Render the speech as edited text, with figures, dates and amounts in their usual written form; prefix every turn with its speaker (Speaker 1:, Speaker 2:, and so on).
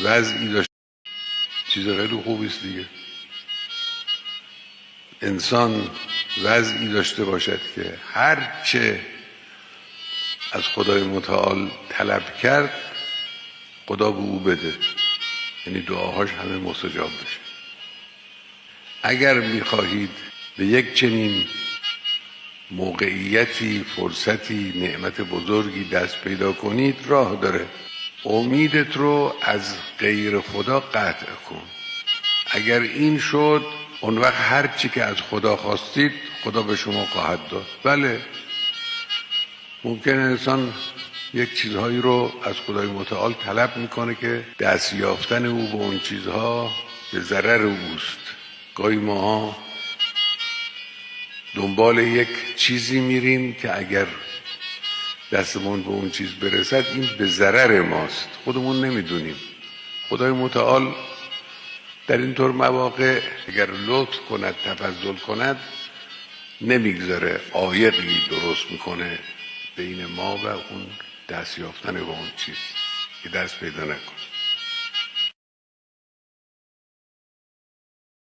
Speaker 1: وضعی داشت، چیز خیلی خوبی است دیگه. انسان وضعی داشته باشد که هر چه از خدای متعال طلب کرد خدا به او بده، یعنی دعاهاش همه مستجاب بشه. اگر میخواهید به یک چنین موقعیتی، فرصتی، نعمت بزرگی دست پیدا کنید، راه داره. امیدت رو از غیر خدا قطع کن. اگر این شد، اون وقت هر چی که از خدا خواستید خدا به شما خواهد داد. بله، ممکن انسان یک چیزهایی رو از خدای متعال طلب میکنه که دست یافتن او به اون چیزها به ضرر اوست. گاهی ماها دنبال یک چیزی میریم که اگر دستمون به اون چیز برسد این به ضرر ماست، خودمون نمیدونیم. خدای متعال در اینطور مواقع اگر لطف کند، تفضل کند، نمیگذاره، عایقی درست میکنه بین ما و اون دست یافتن به اون چیز که دست پیدا نکنه.